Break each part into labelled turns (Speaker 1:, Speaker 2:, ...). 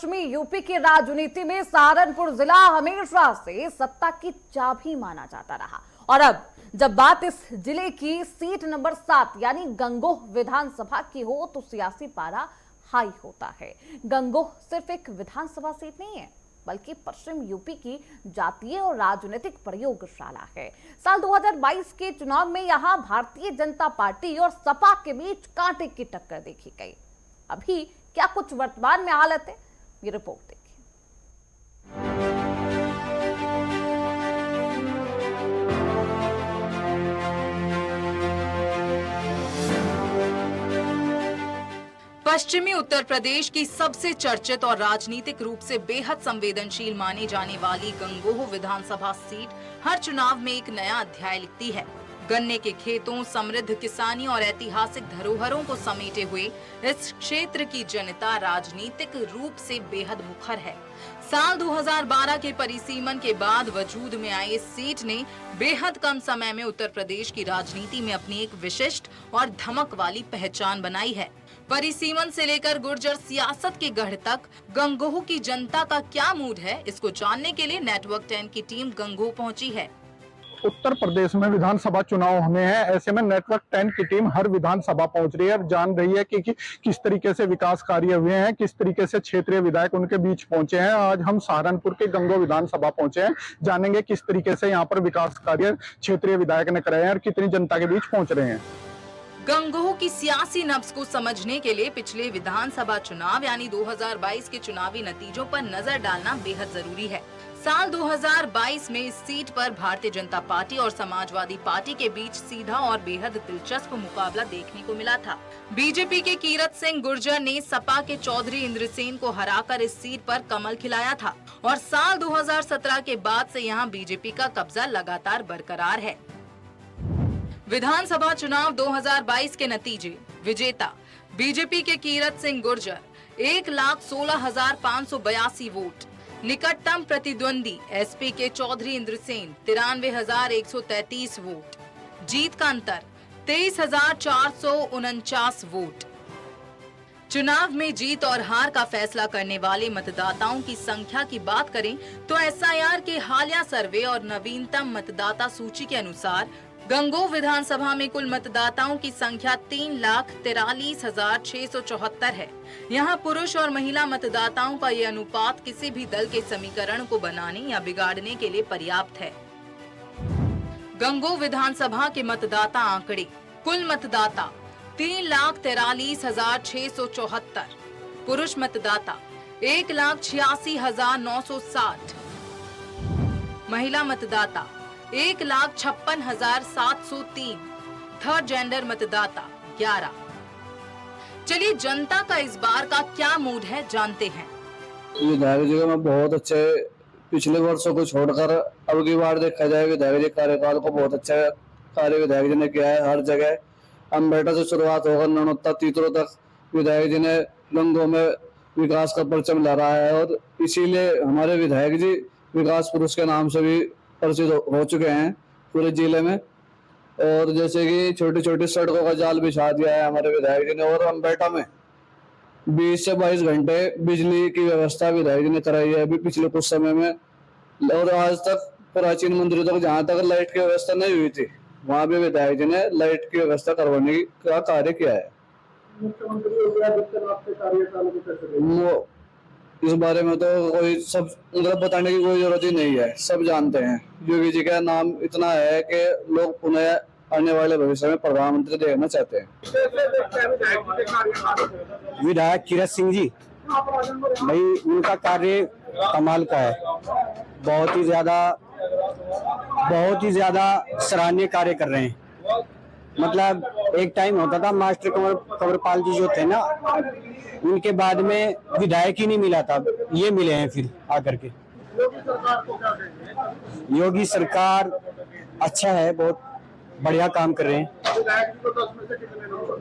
Speaker 1: पश्चिमी यूपी की राजनीति में सहारनपुर जिला हमेशा से सत्ता की चाबी माना जाता रहा और अब जब बात इस जिले की सीट नंबर 7 यानी गंगोह विधानसभा की हो तो सियासी पारा हाई होता है। गंगोह सिर्फ एक विधानसभा सीट नहीं है बल्कि पश्चिम यूपी की जातीय और राजनीतिक प्रयोगशाला है। साल 2022 के चुनाव में यहां भारतीय जनता पार्टी और सपा के बीच कांटे की टक्कर देखी गई। अभी क्या कुछ वर्तमान में हालत है, ये रिपोर्ट देखिए।
Speaker 2: पश्चिमी उत्तर प्रदेश की सबसे चर्चित और राजनीतिक रूप से बेहद संवेदनशील मानी जाने वाली गंगोह विधानसभा सीट हर चुनाव में एक नया अध्याय लिखती है। गन्ने के खेतों, समृद्ध किसानी और ऐतिहासिक धरोहरों को समेटे हुए इस क्षेत्र की जनता राजनीतिक रूप से बेहद मुखर है। साल 2012 के परिसीमन के बाद वजूद में आई इस सीट ने बेहद कम समय में उत्तर प्रदेश की राजनीति में अपनी एक विशिष्ट और धमक वाली पहचान बनाई है। परिसीमन से लेकर गुर्जर सियासत के गढ़ तक गंगोह की जनता का क्या मूड है, इसको जानने के लिए नेटवर्क 10 की टीम गंगोह पहुंची है।
Speaker 3: उत्तर प्रदेश में विधानसभा चुनाव हमें है, ऐसे में नेटवर्क 10 की टीम हर विधानसभा पहुंच रही है और जान रही है कि किस तरीके से विकास कार्य हुए हैं, किस तरीके से क्षेत्रीय विधायक उनके बीच पहुंचे हैं। आज हम सहारनपुर के गंगोह विधानसभा पहुंचे हैं, जानेंगे किस तरीके से यहाँ पर विकास कार्य क्षेत्रीय विधायक ने कराए हैं और कितनी जनता के बीच पहुंच रहे हैं।
Speaker 2: गंगोह की सियासी नब्ज को समझने के लिए पिछले विधानसभा चुनाव यानी 2022 के चुनावी नतीजों पर नजर डालना बेहद जरूरी है। साल 2022 में इस सीट पर भारतीय जनता पार्टी और समाजवादी पार्टी के बीच सीधा और बेहद दिलचस्प मुकाबला देखने को मिला था। बीजेपी के कीरत सिंह गुर्जर ने सपा के चौधरी इंद्रसेन को हराकर इस सीट पर कमल खिलाया था और साल 2017 के बाद से यहां बीजेपी का कब्जा लगातार बरकरार है। विधानसभा चुनाव 2022 के नतीजे। विजेता बीजेपी के कीरत सिंह गुर्जर 1,16,582 वोट। निकटतम प्रतिद्वंदी एसपी के चौधरी इंद्रसेन 93,133 वोट। जीत का अंतर 23,449 वोट। चुनाव में जीत और हार का फैसला करने वाले मतदाताओं की संख्या की बात करें तो एसआईआर के हालिया सर्वे और नवीनतम मतदाता सूची के अनुसार गंगोह विधानसभा में कुल मतदाताओं की संख्या 3,43,674 है। यहाँ पुरुष और महिला मतदाताओं का ये अनुपात किसी भी दल के समीकरण को बनाने या बिगाड़ने के लिए पर्याप्त है। गंगोह विधानसभा के मतदाता आंकड़े। कुल मतदाता 3,43,674। पुरुष मतदाता 1,86,960। महिला मतदाता 1,56,703। थर्ड जेंडर मतदाता 11। चलिए जनता का इस बार का क्या मूड है जानते हैं।
Speaker 4: विधायक जी में बहुत अच्छे पिछले वर्षों को छोड़कर अब की बार देखा जाए विधायक जी कार्यकाल को बहुत अच्छा कार्य विधायक जी ने किया है। हर जगह अम्बेटा से शुरुआत होकर ननौत्ता तीतरों तक विधायक जी ने गंगोह में विकास का परचम लहराया है और इसीलिए हमारे विधायक जी विकास पुरुष के नाम से भी परिचित हो चुके हैं पूरे जिले में। और जैसे कि छोटी छोटी सड़कों का जाल बिछा दिया है हमारे विधायक जी ने और अम्बेटा में 20 से 22 घंटे बिजली की व्यवस्था विधायक जी ने कराई है अभी पिछले कुछ समय में। और आज तक प्राचीन मंदिरों तक जहाँ तक लाइट की व्यवस्था नहीं हुई थी वहाँ भी विधायक जी ने लाइट की व्यवस्था करवाने का कार्य किया है। इस बारे में तो कोई सब मतलब बताने की कोई जरूरत ही नहीं है, सब जानते हैं। योगी जी का नाम इतना है कि लोग पुनः आने वाले भविष्य में प्रधानमंत्री देखना चाहते हैं।
Speaker 5: विधायक कीरत सिंह जी भाई उनका कार्य कमाल का है, बहुत ही ज्यादा सराहनीय कार्य कर रहे हैं। मतलब एक टाइम होता था मास्टर कंवरपाल जी जो थे ना उनके बाद में विधायक ही नहीं मिला था, ये मिले हैं फिर आकर के। योगी सरकार अच्छा है, बहुत बढ़िया काम कर रहे हैं।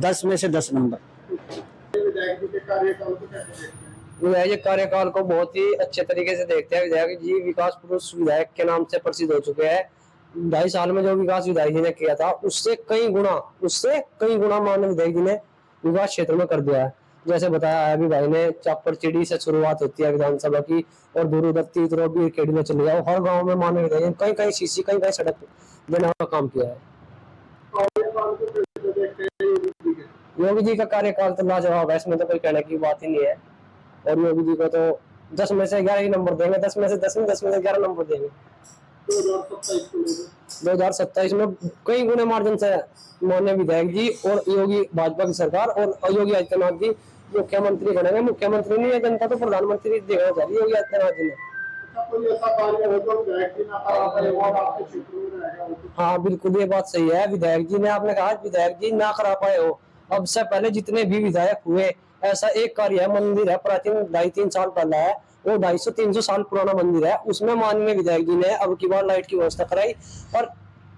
Speaker 5: 10 में से 10 नंबर।
Speaker 6: विधायक कार्यकाल को बहुत ही अच्छे तरीके से देखते हैं। विधायक जी विकास पुरुष विधायक के नाम से प्रसिद्ध हो चुके हैं। 2.5 साल में जो विकास विधायक जी ने किया था उससे कई गुना माननीय विधायक जी ने विकास क्षेत्र में कर दिया है। जैसे बताया अभी भाई ने, चापर चिड़ी से शुरुआत होती है विधानसभा की, और दूर उधर तीतरो भी खेड़ी में चले जाओ, हर गांव में मानव विधायक कहीं कहीं सीसी, कहीं कहीं सड़क देने का काम किया है। योगी जी का कार्यकाल तो लाजवाब है, इसमें तो कोई कहने की बात ही नहीं है। और योगी जी को तो 10 में से 11 ही नंबर देंगे, 10 में से 10 में 11 नंबर देंगे। 2027 में कई गुने मार्जिन से माननीय विधायक जी और योगी भाजपा की सरकार और योगी आदित्यनाथ जी मुख्यमंत्री बनेंगे। मुख्यमंत्री नहीं है जनता तो प्रधानमंत्री देखना चाह रही है योगी आदित्यनाथ जी ने। हाँ बिल्कुल, ये बात सही है। विधायक जी ने, आपने कहा विधायक जी ना करा पाए हो, अब से पहले जितने भी विधायक हुए, ऐसा एक कार्य है, मंदिर है प्राचीन 2.5-3 साल पहले है, वो 250-300 साल पुराना मंदिर है, उसमें माननीय विधायक जी ने अब की बार लाइट की व्यवस्था कराई और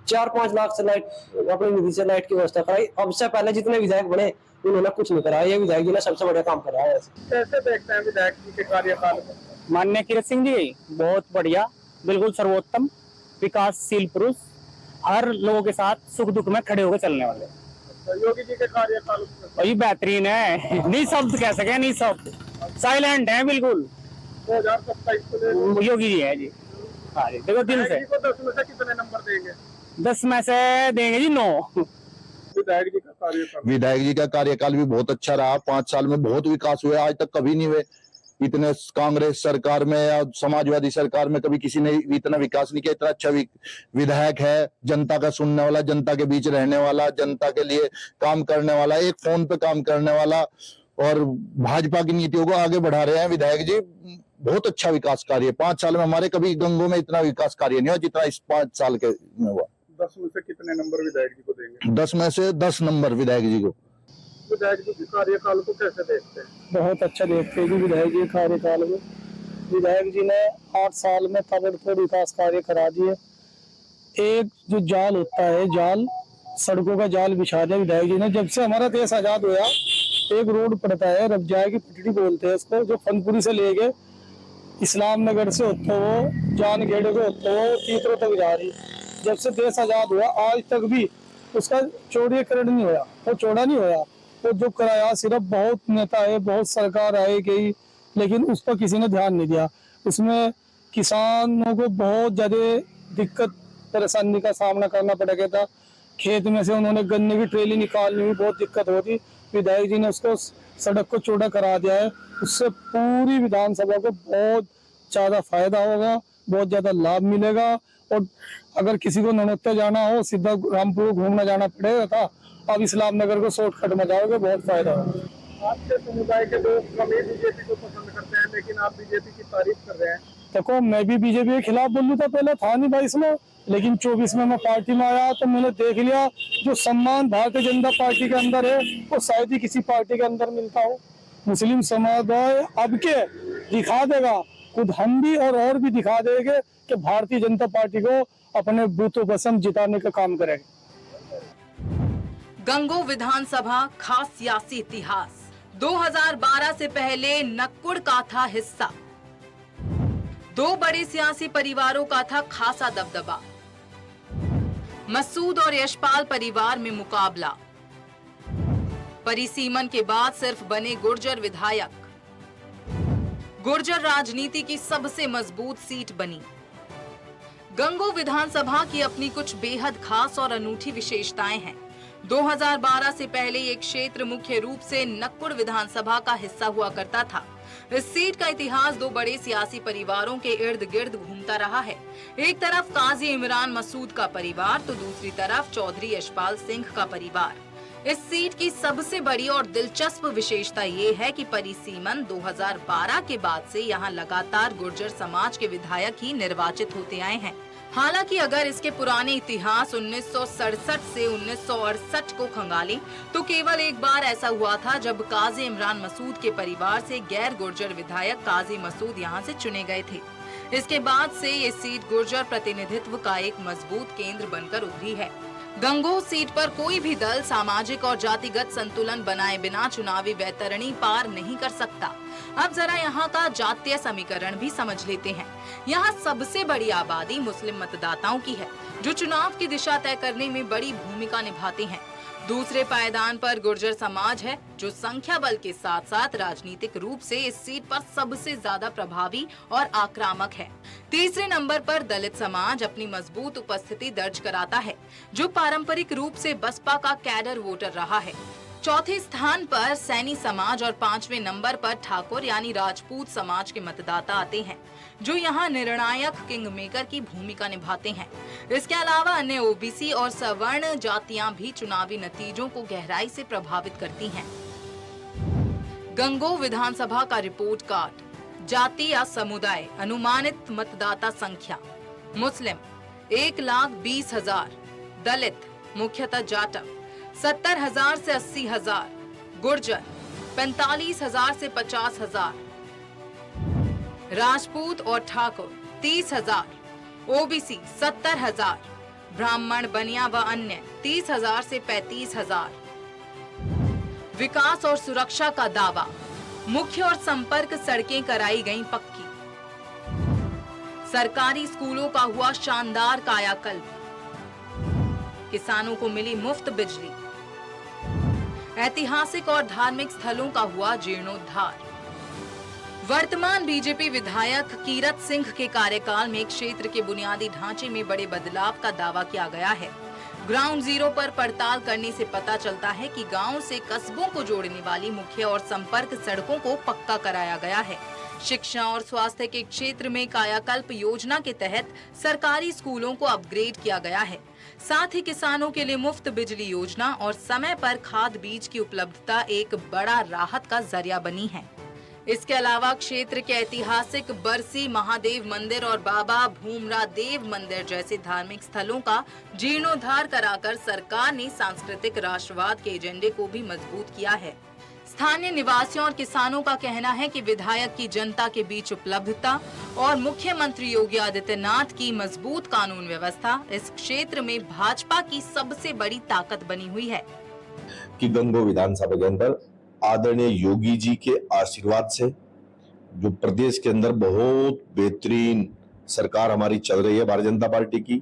Speaker 6: 4-5 लाख से लाइट अपनी निधि से लाइट की व्यवस्था कराई। अब से पहले जितने विधायक बने उन्होंने कुछ नहीं कराया, ये विधायक जी ने सबसे बड़ा काम कराया है।
Speaker 3: कैसे देखते हैं विधायक जी के कार्यकाल को?
Speaker 5: माननीय कीरत सिंह जी बहुत बढ़िया, बिल्कुल सर्वोत्तम, विकासशील पुरुष, हर लोगों के साथ सुख दुख में खड़े होकर चलने वाले।
Speaker 3: योगी जी के कार्यकाल
Speaker 5: वही बेहतरीन है, नहीं शब्द कह सके, नहीं शब्द, साइलेंट है बिल्कुल।
Speaker 3: 2027
Speaker 5: योगी जी है जी। हाँ जी, देखो दिल से।
Speaker 3: 10 में से कितने नंबर देंगे?
Speaker 5: 10 में से देंगे जी 9।
Speaker 3: विधायक जी का कार्यकाल,
Speaker 7: विधायक जी का कार्यकाल भी बहुत अच्छा रहा। 5 साल में बहुत विकास हुआ, आज तक कभी नहीं हुए इतने। कांग्रेस सरकार में या समाजवादी सरकार में कभी किसी ने इतना विकास नहीं किया। इतना अच्छा विधायक है, जनता का सुनने वाला, जनता के बीच रहने वाला, जनता के लिए काम करने वाला, एक फोन पे काम करने वाला, और भाजपा की नीतियों को आगे बढ़ा रहे हैं विधायक जी। बहुत अच्छा विकास कार्य, 5 साल में हमारे कभी गंगों में इतना विकास कार्य नहीं हुआ जितना इस 5 साल के में हुआ।
Speaker 3: 10 में से कितने नंबर विधायक जी को देंगे?
Speaker 7: 10 में से 10 नंबर विधायक जी को।
Speaker 3: विधायक जी के कार्यकाल को कैसे देखते हैं?
Speaker 8: बहुत अच्छा देखते हैं विधायक जी कार्यकाल में। विधायक जी ने 8 साल में ताबड़तोड़ विकास कार्य करा दिए। एक जो जाल होता है, जाल, सड़कों का जाल बिछा दिया विधायक जी ने। जब से हमारा देश आजाद हुआ, एक रोड पड़ता है, रबजाए की पटड़ी बोलते हैं इसको, जो फनपुरी से लेके इस्लाम नगर से होते हुए जान गेड़े को होते हुए तीतरों तक जा रही। जब से देश आजाद हुआ आज तक भी उसका चौड़ीकरण नहीं हुआ, वो चौड़ा नहीं हुआ। वो जो कराया, सिर्फ बहुत नेता है, बहुत सरकार आई गई, लेकिन उस पर किसी ने ध्यान नहीं दिया। उसमें किसानों को बहुत ज्यादा दिक्कत परेशानी का सामना करना पड़ गया था। खेत में से उन्होंने गन्ने की ट्रेली निकालने में बहुत दिक्कत होती। विधायक जी ने उसको सड़क को चौड़ा करा दिया है। उससे पूरी विधानसभा को बहुत ज्यादा फायदा होगा, बहुत ज्यादा लाभ मिलेगा। और अगर किसी को ननौत्ते जाना हो, सीधा रामपुर घूमना जाना पड़ेगा था, अब इस्लाम नगर को शॉर्टकट में जाओगे, बहुत फायदा होगा।
Speaker 3: आपके समुदाय के लोग कभी बीजेपी को पसंद करते हैं, लेकिन आप बीजेपी की तारीफ कर रहे हैं।
Speaker 8: देखो, मैं भी बीजेपी के खिलाफ बोलूँ था, पहले था नहीं 22 में, लेकिन 24 में मैं पार्टी में आया तो मैंने देख लिया जो सम्मान भारतीय जनता पार्टी के अंदर है वो शायद ही किसी पार्टी के अंदर मिलता हो। मुस्लिम समुदाय अब के दिखा देगा, खुद हम भी और भी दिखा देंगे कि भारतीय जनता पार्टी को अपने बूथों पसंद जिताने का काम करेगा।
Speaker 2: गंगोह विधानसभा खास सियासी इतिहास। 2012 से पहले नक्कुड़ का था हिस्सा। 2 बड़े सियासी परिवारों का था खासा दबदबा। मसूद और यशपाल परिवार में मुकाबला। परिसीमन के बाद सिर्फ बने गुर्जर विधायक। गुर्जर राजनीति की सबसे मजबूत सीट बनी। गंगोह विधानसभा की अपनी कुछ बेहद खास और अनूठी विशेषताएं हैं। 2012 से पहले ये क्षेत्र मुख्य रूप से नक्कुड़ विधानसभा का हिस्सा हुआ करता था। इस सीट का इतिहास 2 बड़े सियासी परिवारों के इर्द गिर्द घूमता रहा है। एक तरफ काजी इमरान मसूद का परिवार तो दूसरी तरफ चौधरी यशपाल सिंह का परिवार। इस सीट की सबसे बड़ी और दिलचस्प विशेषता ये है कि परिसीमन 2012 के बाद से यहाँ लगातार गुर्जर समाज के विधायक ही निर्वाचित होते आए हैं। हालांकि अगर इसके पुराने इतिहास 1967 से 1968 को खंगालें तो केवल एक बार ऐसा हुआ था जब काजी इमरान मसूद के परिवार से गैर गुर्जर विधायक काजी मसूद यहां से चुने गए थे। इसके बाद से ये सीट गुर्जर प्रतिनिधित्व का एक मजबूत केंद्र बनकर उभरी है। गंगोह सीट पर कोई भी दल सामाजिक और जातिगत संतुलन बनाए बिना चुनावी वैतरणी पार नहीं कर सकता। अब जरा यहाँ का जातीय समीकरण भी समझ लेते हैं। यहाँ सबसे बड़ी आबादी मुस्लिम मतदाताओं की है, जो चुनाव की दिशा तय करने में बड़ी भूमिका निभाते हैं। दूसरे पायदान पर गुर्जर समाज है, जो संख्या बल के साथ साथ राजनीतिक रूप से इस सीट पर सबसे ज्यादा प्रभावी और आक्रामक है। तीसरे नंबर पर दलित समाज अपनी मजबूत उपस्थिति दर्ज कराता है, जो पारंपरिक रूप से बसपा का कैडर वोटर रहा है। चौथे स्थान पर सैनी समाज और पांचवें नंबर पर ठाकुर यानी राजपूत समाज के मतदाता आते हैं, जो यहाँ निर्णायक किंग मेकर की भूमिका निभाते हैं। इसके अलावा अन्य ओबीसी और सवर्ण जातियां भी चुनावी नतीजों को गहराई से प्रभावित करती हैं। गंगोह विधानसभा का रिपोर्ट कार्ड। जाति या समुदाय अनुमानित मतदाता संख्या: मुस्लिम 1,20,000, दलित मुख्यतः जाटव 70,000 से 80,000, गुर्जर 45,000 से 50,000, राजपूत और ठाकुर 30,000, ओबीसी 70,000, ब्राह्मण बनिया व अन्य 30,000 से 35,000। विकास और सुरक्षा का दावा: मुख्य और संपर्क सड़कें कराई गईं पक्की। सरकारी स्कूलों का हुआ शानदार कायाकल्प। किसानों को मिली मुफ्त बिजली। ऐतिहासिक और धार्मिक स्थलों का हुआ जीर्णोद्धार। वर्तमान बीजेपी विधायक कीरत सिंह के कार्यकाल में क्षेत्र के बुनियादी ढांचे में बड़े बदलाव का दावा किया गया है। ग्राउंड जीरो पर पड़ताल करने से पता चलता है कि गांव से कस्बों को जोड़ने वाली मुख्य और संपर्क सड़कों को पक्का कराया गया है। शिक्षा और स्वास्थ्य के क्षेत्र में कायाकल्प योजना के तहत सरकारी स्कूलों को अपग्रेड किया गया है। साथ ही किसानों के लिए मुफ्त बिजली योजना और समय पर खाद बीज की उपलब्धता एक बड़ा राहत का जरिया बनी है। इसके अलावा क्षेत्र के ऐतिहासिक बरसी महादेव मंदिर और बाबा भूमरा देव मंदिर जैसे धार्मिक स्थलों का जीर्णोद्धार कराकर सरकार ने सांस्कृतिक राष्ट्रवाद के एजेंडे को भी मजबूत किया है। स्थानीय निवासियों और किसानों का कहना है कि विधायक की जनता के बीच उपलब्धता और मुख्यमंत्री योगी आदित्यनाथ की मजबूत कानून व्यवस्था इस क्षेत्र में भाजपा की सबसे बड़ी ताकत बनी हुई है।
Speaker 9: कि गंगोह विधानसभा के अंदर आदरणीय योगी जी के आशीर्वाद से जो प्रदेश के अंदर बहुत बेहतरीन सरकार हमारी चल रही है भारतीय जनता पार्टी की,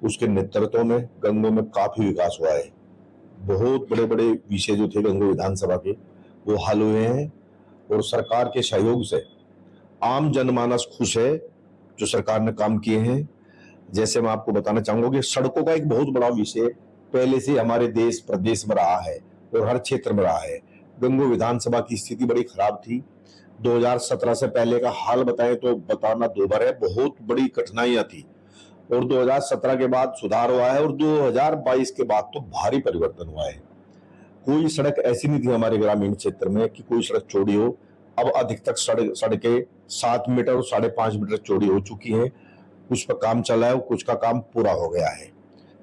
Speaker 9: उसके नेतृत्व में गंगोह में काफी विकास हुआ है। बहुत बड़े बड़े विषय जो थे गंगोह विधानसभा के वो हल हुए हैं और सरकार के सहयोग से आम जनमानस खुश है जो सरकार ने काम किए हैं। जैसे मैं आपको बताना चाहूंगा कि सड़कों का एक बहुत बड़ा विषय पहले से हमारे देश प्रदेश में रहा है और हर क्षेत्र में रहा है। गंगोह विधानसभा की स्थिति बड़ी खराब थी। 2017 से पहले का हाल बताएं तो बताना दोबारा है, बहुत बड़ी कठिनाइयां थी और 2017 के बाद सुधार हुआ है और 2022 के बाद तो भारी परिवर्तन हुआ है। कोई सड़क ऐसी नहीं थी हमारे ग्रामीण क्षेत्र में कि कोई सड़क चौड़ी हो। अब अधिकतर सड़कें 7 मीटर और 5.5 मीटर चौड़ी हो चुकी हैं। कुछ पर काम चला है और कुछ का काम पूरा हो गया है।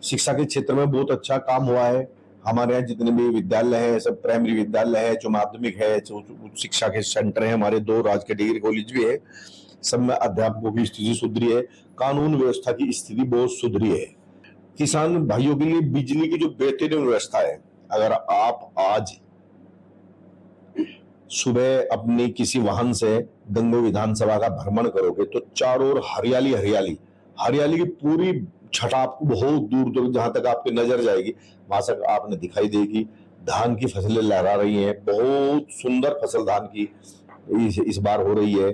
Speaker 9: शिक्षा के क्षेत्र में बहुत अच्छा काम हुआ है। हमारे यहाँ जितने भी विद्यालय है, सब प्राइमरी विद्यालय है, जो माध्यमिक है, जो उच्च शिक्षा के सेंटर है, हमारे 2 राजकीय डिग्री कॉलेज भी है, सब में अध्यापकों की स्थिति सुधरी है। कानून व्यवस्था की स्थिति बहुत सुधरी है। किसान भाइयों के लिए बिजली की जो बेहतरीन व्यवस्था है, अगर आप आज सुबह अपनी किसी वाहन से गंगोह विधानसभा का भ्रमण करोगे तो चारों ओर हरियाली हरियाली हरियाली की पूरी छटा आपको बहुत दूर दूर जहां तक आपकी नजर जाएगी वहां तक आपने दिखाई देगी। धान की फसलें लहरा रही हैं, बहुत सुंदर फसल धान की इस बार हो रही है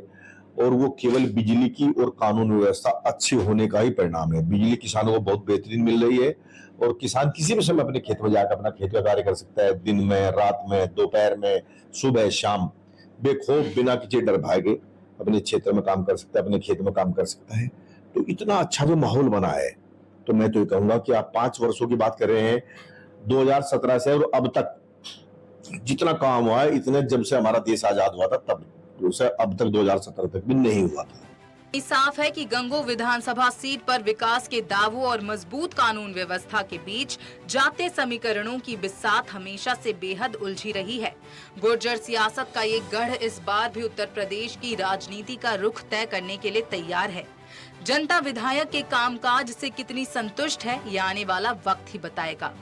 Speaker 9: और वो केवल बिजली की और कानून व्यवस्था अच्छी होने का ही परिणाम है। बिजली किसानों को बहुत बेहतरीन मिल रही है और किसान किसी भी समय अपने खेत में जाकर अपना खेत का कार्य कर सकता है। दिन में, रात में, दोपहर में, सुबह शाम बेखौफ बिना किसी डर भागे अपने क्षेत्र में काम कर सकता है, अपने खेत में काम कर सकता है। तो इतना अच्छा जो माहौल बना है, तो मैं तो ये कहूंगा कि आप 5 वर्षों की बात कर रहे हैं 2017 से और अब तक जितना काम हुआ है, इतने जब से हमारा देश आजाद हुआ था तब से अब तक 2017 तक भी नहीं हुआ था।
Speaker 2: साफ है कि गंगोह विधानसभा सीट पर विकास के दावों और मजबूत कानून व्यवस्था के बीच जातीय समीकरणों की बिसात हमेशा से बेहद उलझी रही है। गुर्जर सियासत का ये गढ़ इस बार भी उत्तर प्रदेश की राजनीति का रुख तय करने के लिए तैयार है। जनता विधायक के कामकाज से कितनी संतुष्ट है, ये आने वाला वक्त ही बताएगा।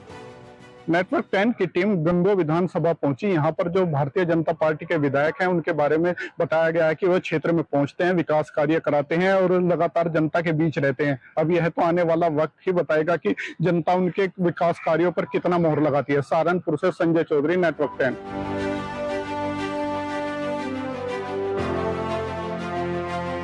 Speaker 3: नेटवर्क 10 की टीम गंगो विधानसभा पहुंची। यहाँ पर जो भारतीय जनता पार्टी के विधायक हैं उनके बारे में बताया गया है कि वह क्षेत्र में पहुंचते हैं, विकास कार्य कराते हैं और लगातार जनता के बीच रहते हैं। अब यह तो आने वाला वक्त ही बताएगा कि जनता उनके विकास कार्यों पर कितना मोहर लगाती है। सहारनपुर से संजय चौधरी, नेटवर्क 10।